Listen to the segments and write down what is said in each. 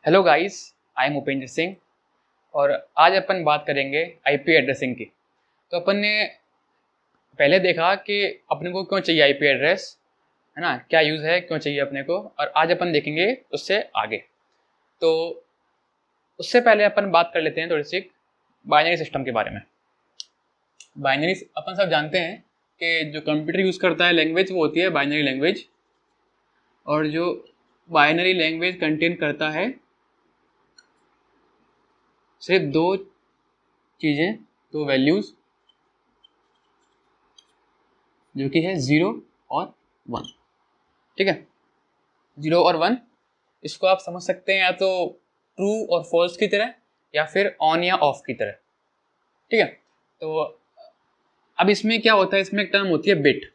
Hello guys, I am Upendra Singh और आज अपन बात करेंगे आईपी एड्रेसिंग की। तो अपन ने पहले देखा कि अपने को क्यों चाहिए आईपी एड्रेस, है ना, क्या यूज़ है, क्यों चाहिए अपने को, और आज अपन देखेंगे उससे आगे। तो उससे पहले अपन बात कर लेते हैं थोड़ी सी बाइनरी सिस्टम के बारे में। बाइनरी अपन सब जानते हैं कि जो कंप्यूटर यूज़ करता है लैंग्वेज वो होती है बाइनरी लैंग्वेज, और जो बाइनरी लैंग्वेज कंटेन करता है सिर्फ दो चीज़ें, दो वैल्यूज़, जो कि है 0 और 1। ठीक है, 0 और 1 इसको आप समझ सकते हैं या तो ट्रू और फॉल्स की तरह या फिर ऑन या ऑफ की तरह। ठीक है, तो अब इसमें क्या होता है, इसमें एक टर्म होती है बिट।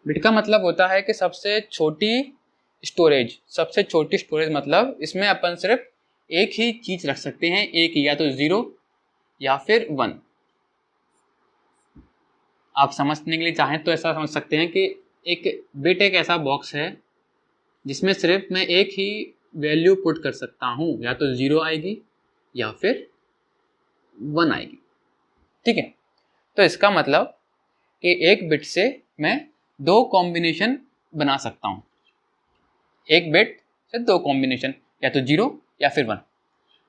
बिट का मतलब होता है कि सबसे छोटी स्टोरेज, सबसे छोटी स्टोरेज मतलब इसमें अपन सिर्फ एक ही चीज़ रख सकते हैं, एक ही, या तो 0 या फिर 1। आप समझने के लिए चाहें तो ऐसा समझ सकते हैं कि एक बिट एक ऐसा बॉक्स है जिसमें सिर्फ मैं एक ही वैल्यू पुट कर सकता हूँ, या तो 0 आएगी या फिर 1 आएगी। ठीक है, तो इसका मतलब कि एक बिट से मैं दो कॉम्बिनेशन बना सकता हूँ। एक बिट से दो कॉम्बिनेशन, या तो 0 या फिर 1।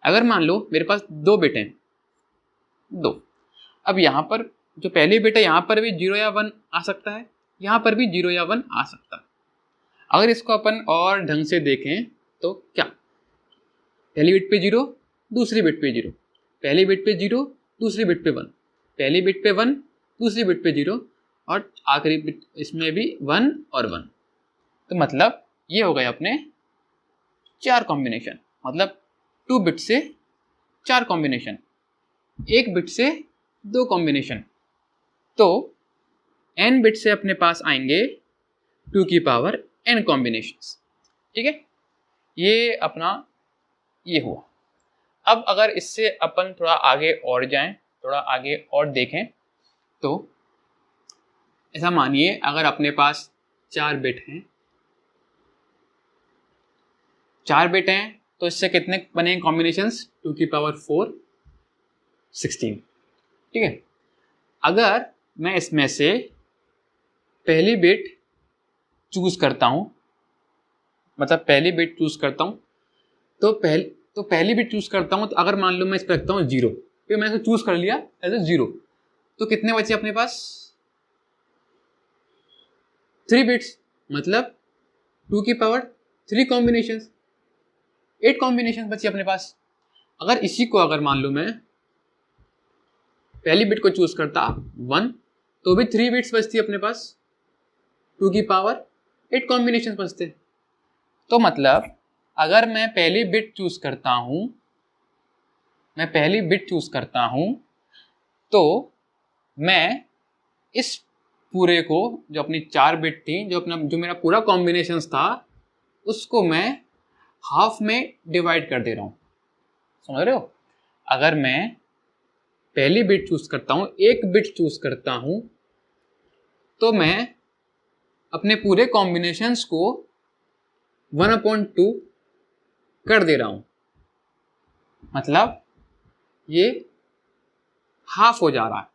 अगर मान लो मेरे पास दो बिट हैं, दो, अब यहाँ पर जो पहली बिट है यहाँ पर भी 0 या 1 आ सकता है, यहाँ पर भी 0 या 1 आ सकता है। अगर इसको अपन और ढंग से देखें तो क्या, पहली बिट पे 0, दूसरी बिट पे 0, पहली बिट पे 0, दूसरी बिट पे 1, पहली बिट पे 1, दूसरी बिट पे 0, और आखिरी बिट इसमें भी 1 और 1। तो मतलब ये हो गए अपने 4 कॉम्बिनेशन, मतलब 2 बिट से 4 कॉम्बिनेशन, एक बिट से 2 कॉम्बिनेशन। तो n बिट से अपने पास आएंगे 2 की पावर n कॉम्बिनेशंस। ठीक है, ये अपना ये हुआ। अब अगर इससे अपन थोड़ा आगे और जाएं, थोड़ा आगे और देखें, तो ऐसा मानिए अगर अपने पास 4 बिट हैं, 4 बिट हैं तो इससे कितने बने कॉम्बिनेशंस, 2 की पावर 4, 16। ठीक है, अगर मैं इसमें से पहली बिट चूज करता हूं, मतलब पहली बिट चूज करता हूं, तो पहली बिट चूज करता हूं, तो अगर मान लो मैं इस पर रखता हूं 0, फिर मैंने इसको चूज कर लिया एज ए 0, तो कितने बचे अपने पास, 3 बिट्स, मतलब 2 की पावर 3 कॉम्बिनेशन, 8 कॉम्बिनेशन बची अपने पास। अगर इसी को अगर मान लो मैं पहली बिट को चूज करता 1, तो भी 3 बिट्स बचती अपने पास, 2 की पावर 8 कॉम्बिनेशन बचते। तो मतलब अगर मैं पहली बिट चूज करता हूं, मैं पहली बिट चूज करता हूं, तो मैं इस पूरे को, जो अपनी 4 बिट थी, जो मेरा पूरा कॉम्बिनेशन था, उसको मैं हाफ में डिवाइड कर दे रहा हूं। समझ रहे हो, अगर मैं पहली बिट चूज करता हूं, एक बिट चूज करता हूं, तो मैं अपने पूरे कॉम्बिनेशंस को 1/2 कर दे रहा हूं, मतलब ये हाफ हो जा रहा है,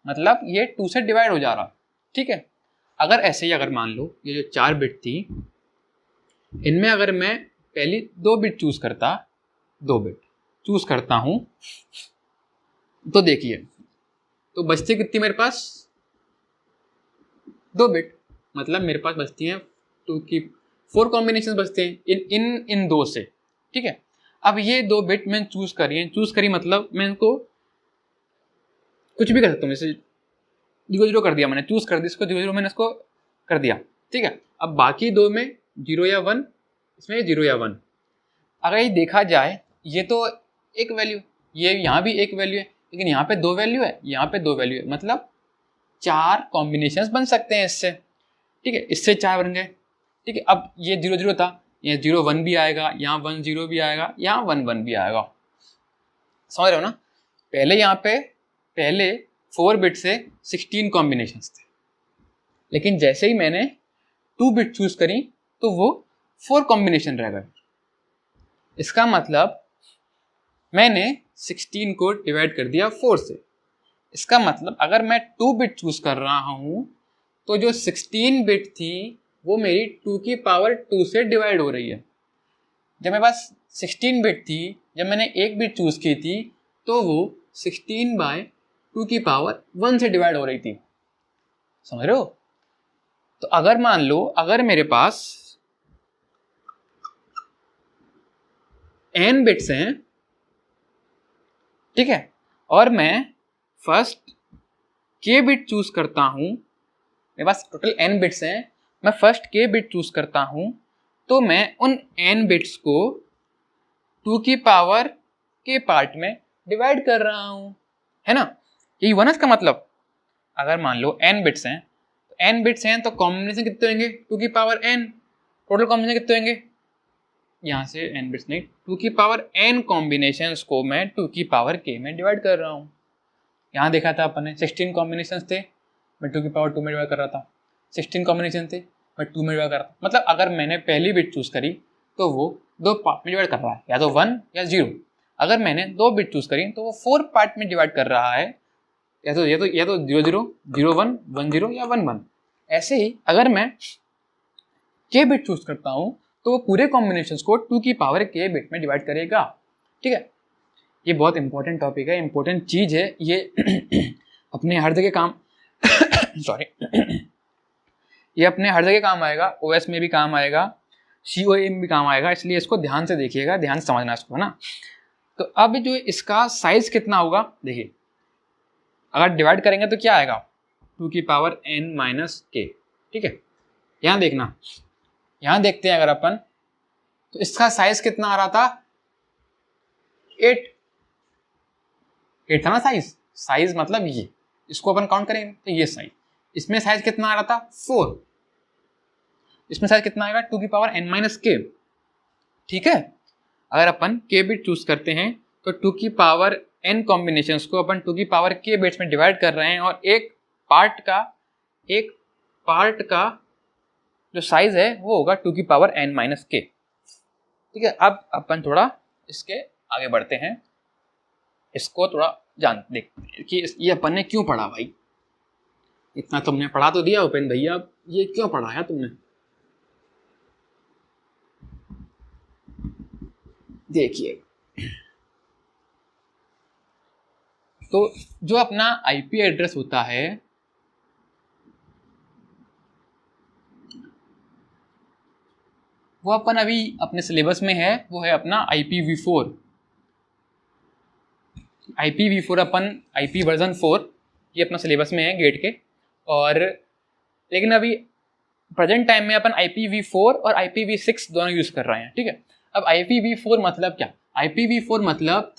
मतलब ये 2 से डिवाइड हो जा रहा है। ठीक है, अगर ऐसे ही अगर मान लो ये जो 4 बिट थी, इनमें अगर मैं पहली 2 बिट चूज करता, 2 बिट चूज करता हूं, तो देखिए, तो बचती कितनी मेरे पास, 2 बिट, मतलब मेरे पास बचती हैं 2 की 4 कॉम्बिनेशन बचते हैं इन दो से। ठीक है, अब ये 2 बिट मैंने चूज करी मतलब मैं इनको कुछ भी कर सकता हूँ, जैसे 0 कर दिया, मैंने चूज कर दिया इसको 0, मैंने इसको कर दिया। ठीक है, अब बाकी 2 में 0 या 1, इसमें 0 या 1। अगर ये देखा जाए, ये तो एक वैल्यू, ये यहाँ भी एक वैल्यू है, लेकिन यहाँ पे 2 वैल्यू है, यहाँ पे 2 वैल्यू है, मतलब 4 कॉम्बिनेशंस बन सकते हैं इससे। ठीक है, इससे 4 बन गए। ठीक है, अब ये 0 0 था, ये 0 1 भी आएगा, यहाँ 1 0 भी आएगा, यहाँ 1 1 भी आएगा। समझ रहे हो ना, पहले यहाँ पे पहले 4 बिट से 16 कॉम्बिनेशंस थे, लेकिन जैसे ही मैंने 2 बिट चूज करी तो वो 4 कॉम्बिनेशन रह गए। इसका मतलब मैंने 16 को डिवाइड कर दिया 4 से। इसका मतलब अगर मैं 2 बिट चूज कर रहा हूँ तो जो 16 बिट थी वो मेरी 2 की पावर 2 से डिवाइड हो रही है। जब मेरे पास 16 बिट थी, जब मैंने 1 बिट चूज की थी तो वो 16/2 की पावर 1 से डिवाइड हो रही थी। समझ रहे हो? तो अगर मान लो अगर मेरे पास n बिट्स हैं, ठीक है, और मैं फर्स्ट k बिट चूज करता हूं, मेरे पास टोटल n बिट्स हैं, मैं फर्स्ट k बिट चूज करता हूं, तो मैं उन n बिट्स को 2 की पावर के पार्ट में डिवाइड कर रहा हूं, है ना? यही हुआ ना इसका मतलब। अगर मान लो n बिट्स हैं, तो n बिट्स हैं तो कॉम्बिनेशन कितने होंगे? 2 की पावर n। टोटल कॉम्बिनेशन कितने होंगे? यहाँ से n बिट्स नहीं, 2 की पावर n कॉम्बिनेशंस को मैं 2 की पावर k में डिवाइड कर रहा हूँ। यहाँ देखा था अपन ने 16 कॉम्बिनेशंस थे, मैं 2 की पावर 2 में डिवाइड कर रहा था। 16 कॉम्बिनेशन थे, मैं 2 में डिवाइड कर रहा था। मतलब अगर मैंने पहली बिट चूज करी तो वो 2 पार्ट में डिवाइड कर रहा है, या तो 1 या 0। अगर मैंने 2 बिट चूज करी तो वो 4 पार्ट में डिवाइड कर रहा है, या तो 0 0 0 1 1 0 या 1 1। ऐसे ही अगर मैं k बिट चूज करता हूँ तो वो पूरे कॉम्बिनेशंस को 2 की पावर k बिट में डिवाइड करेगा। ठीक है, ये बहुत इंपॉर्टेंट टॉपिक है, इंपॉर्टेंट चीज है ये। अपने हर जगह काम सॉरी ये अपने हर जगह काम आएगा, ओएस में भी काम आएगा, COA में भी काम आएगा, इसलिए इसको ध्यान से देखिएगा, ध्यान से समझना इसको, है ना? तो अब जो इसका साइज कितना होगा, देखिए अगर डिवाइड करेंगे तो क्या आएगा? 2 की पावर n माइनस k। ठीक है, यहाँ देखना, यहाँ देखते हैं अगर अपन, तो इसका साइज कितना आ रहा था? 8 था ना साइज। साइज मतलब ये, इसको अपन काउंट करेंगे तो ये साइज। इसमें साइज कितना आ रहा था? 4। इसमें साइज कितना आएगा? 2 की पावर n माइनस k। ठीक है, अगर अपन k बिट चूज करते हैं तो 2 की पावर n कॉम्बिनेशंस को अपन 2 की पावर k बिट्स में डिवाइड कर रहे हैं, और एक पार्ट का जो साइज है वो होगा 2 की पावर n माइनस k। ठीक है, अब अपन थोड़ा इसके आगे बढ़ते हैं, इसको थोड़ा जान देखते हैं कि ये अपन ने क्यों पढ़ा भाई। इतना तुमने पढ़ा तो दिया उपेंद्र भैया, अब ये क्यों पढ़ाया तुमने? देखिए, तो जो अपना आईपी एड्रेस होता है वो अपन अभी अपने सिलेबस में है, वो है अपना IPv4। IPv4 अपन IP वर्जन 4 ये अपना सिलेबस में है गेट के। और लेकिन अभी प्रेजेंट टाइम में अपन IPv4 और IPv6 दोनों यूज कर रहे हैं। ठीक है, अब IPv4 मतलब क्या? IPv4 मतलब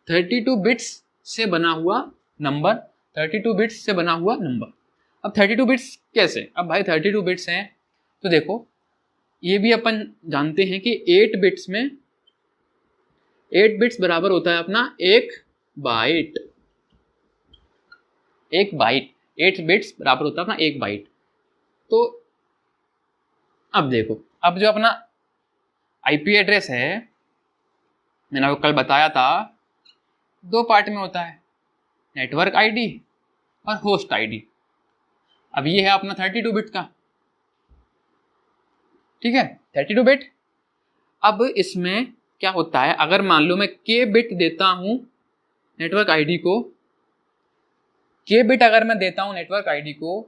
32 बिट्स से बना हुआ नंबर। 32 बिट्स से बना हुआ नंबर। अब 32 बिट्स कैसे? अब भाई 32 बिट्स हैं तो देखो, ये भी अपन जानते हैं कि 8 बिट्स बराबर होता है अपना 1 बाइट। 8 बिट्स बराबर होता है अपना 1 बाइट। तो अब देखो, अब जो अपना आईपी एड्रेस है, मैंने आपको कल बताया था, 2 पार्ट में होता है, नेटवर्क आईडी और होस्ट आईडी। अब ये है अपना 32 बिट का। ठीक है, 32 बिट। अब इसमें क्या होता है, अगर मान लो मैं k बिट देता हूं नेटवर्क आईडी को, k बिट अगर मैं देता हूं नेटवर्क आईडी को,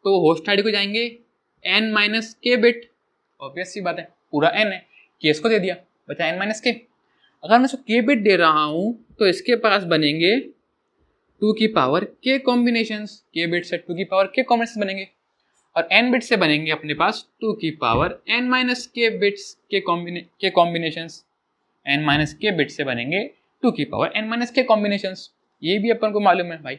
तो होस्ट आईडी को जाएंगे n minus k bit. Obvious सी बात है, पूरा n है, k इसको दे दिया, बचा n माइनस k। अगर मैं इसको k बिट दे रहा हूं तो इसके पास बनेंगे 2 की power k combinations. k bit से 2 की पावर k कॉम्बिनेशंस बनेंगे, और n बिट से बनेंगे अपने पास 2 की power n minus k bits के combinations. n minus k bit से बनेंगे 2 की power n minus k combinations. ये भी अपन को मालूम है भाई।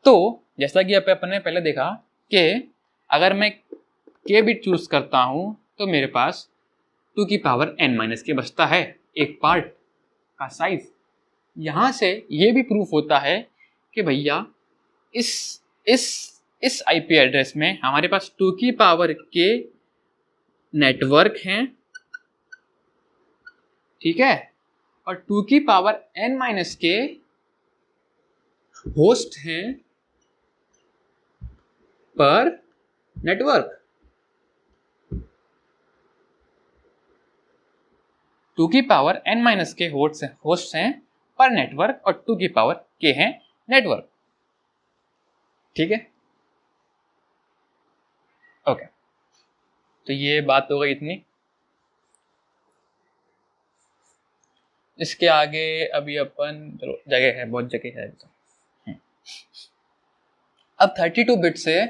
तो जैसा कि अपन ने पहले देखा कि अगर मैं k बिट चूज करता हूं तो मेरे पास 2 की पावर n माइनस k बचता है, एक पार्ट का साइज। यहां से ये भी प्रूफ होता है कि भैया इस आईपी एड्रेस में हमारे पास 2 की पावर k नेटवर्क हैं, ठीक है, और 2 की पावर n माइनस के होस्ट हैं पर नेटवर्क। 2 की पावर n माइनस के होस्ट हैं पर नेटवर्क और 2 की पावर k हैं नेटवर्क, ठीक है। ओके, तो ये बात हो गई इतनी। इसके आगे अभी अपन, चलो जगह है, बहुत जगह है। अब 32 बिट से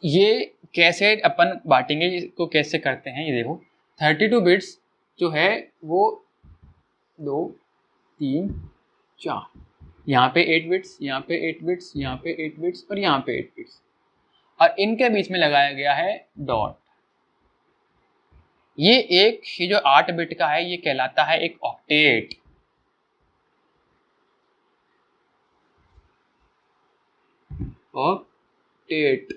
ये कैसे अपन बांटेंगे, इसको कैसे करते हैं, ये देखो। 32 बिट्स जो है वो 2 3 4, यहाँ पे 8 बिट्स, यहाँ पे 8 बिट्स, यहाँ पे 8 बिट्स और यहाँ पे 8 बिट्स, और इनके बीच में लगाया गया है डॉट। ये एक ही जो 8 बिट का है ये कहलाता है एक ऑक्टेट। ऑक्टेट,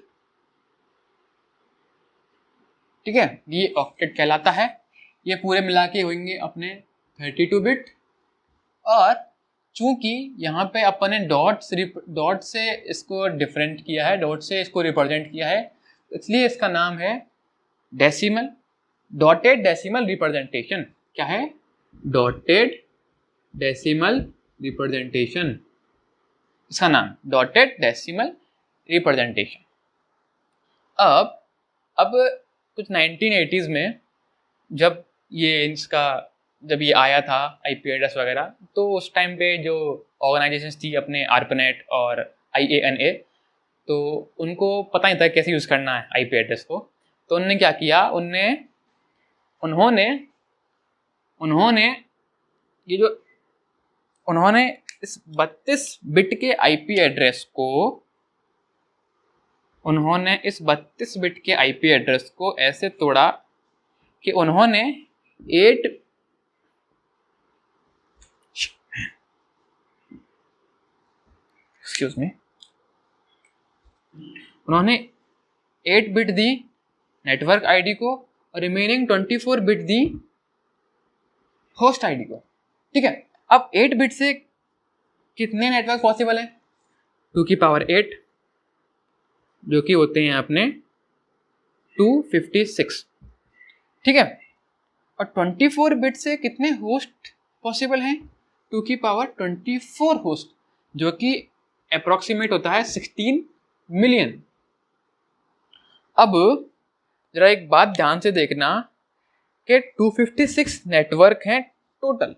ठीक है, ये ऑक्टेट कहलाता है। ये पूरे मिला के होंगे अपने 32 बिट, और चूंकि यहाँ पे अपन ने डॉट से इसको डिफरेंट किया है, डॉट से इसको रिप्रेजेंट किया है, इसलिए इसका नाम है डेसिमल, डॉटेड डेसिमल रिप्रेजेंटेशन। क्या है? डॉटेड डेसिमल रिप्रेजेंटेशन, इसका नाम डॉटेड डेसिमल रिप्रेजेंटेशन। अब कुछ 1980s में जब ये आया था आईपी एड्रेस वगैरह, तो उस टाइम पे जो ऑर्गेनाइजेशंस थी अपने ARPANET और IANA, तो उनको पता नहीं था कैसे यूज़ करना है आईपी एड्रेस को। तो उन्होंने क्या किया, उन्होंने इस 32 बिट के आईपी एड्रेस को ऐसे तोड़ा कि उन्होंने 8 बिट दी नेटवर्क आईडी को और remaining 24 bit the host ID को, ठीक है। अब 8 बिट से कितने नेटवर्क पॉसिबल है? 2 की पावर 8, जो कि होते हैं अपने 256, ठीक है। और 24 बिट से कितने होस्ट पॉसिबल हैं? 2 की पावर 24 होस्ट, जो कि अप्रोक्सीमेट होता है 16 मिलियन। अब जरा एक बात ध्यान से देखना कि 256 नेटवर्क हैं टोटल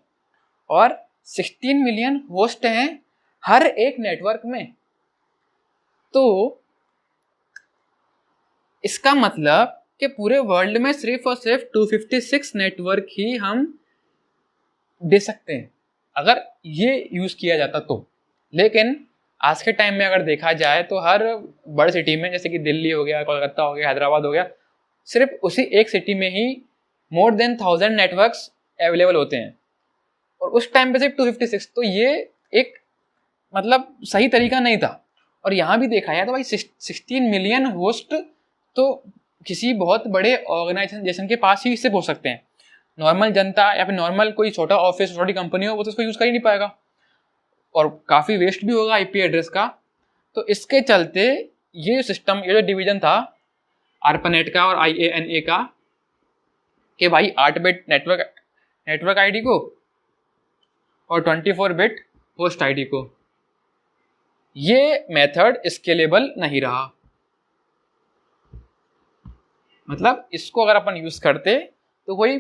और 16 मिलियन होस्ट हैं हर एक नेटवर्क में। तो इसका मतलब कि पूरे वर्ल्ड में सिर्फ और सिर्फ 256 नेटवर्क ही हम दे सकते हैं अगर ये यूज किया जाता तो। लेकिन आज के टाइम में अगर देखा जाए तो हर बड़ी सिटी में, जैसे कि दिल्ली हो गया, कोलकाता हो गया, हैदराबाद हो गया, सिर्फ उसी एक सिटी में ही मोर देन 1000 नेटवर्क्स अवेलेबल होते हैं, और उस टाइम पे सिर्फ 256। तो ये एक मतलब सही तरीका नहीं था। और यहाँ भी देखा जाए तो भाई 16 मिलियन होस्ट तो किसी बहुत बड़े ऑर्गेनाइजेशन के पास ही सिर्फ हो सकते हैं। नॉर्मल जनता या फिर नॉर्मल कोई छोटा ऑफिस, छोटी कंपनी हो, वो तो इसको यूज़ कर ही नहीं पाएगा, और काफ़ी वेस्ट भी होगा आईपी एड्रेस का। तो इसके चलते ये सिस्टम, ये जो डिवीजन था ARPANET का और IANA का, कि भाई 8 बिट नेटवर्क आईडी को और 24 बिट होस्ट आईडी को, ये मेथड स्केलेबल नहीं रहा। मतलब इसको अगर अपन यूज करते तो कोई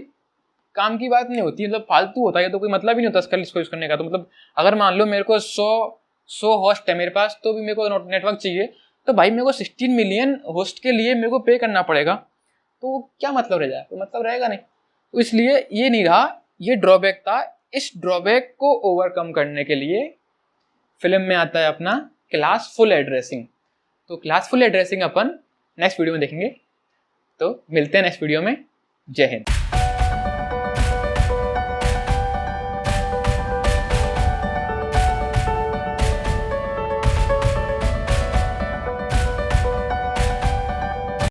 काम की बात नहीं होती, मतलब फालतू होता है, तो कोई मतलब ही नहीं होता इसको यूज करने का। तो मतलब अगर मान लो मेरे को 100 होस्ट है मेरे पास, तो भी मेरे को नेटवर्क चाहिए, तो भाई मेरे को 16 मिलियन होस्ट के लिए मेरे को पे करना पड़ेगा, तो क्या मतलब रह जाए? तो मतलब रहेगा नहीं। तो इसलिए ये नहीं रहा, ये ड्रॉबैक था। इस ड्रॉबैक को ओवरकम करने के लिए फिल्म में आता है अपना क्लासफुल एड्रेसिंग। तो क्लासफुल एड्रेसिंग अपन नेक्स्ट वीडियो में देखेंगे। तो मिलते हैं नेक्स्ट वीडियो में। जय हिंद।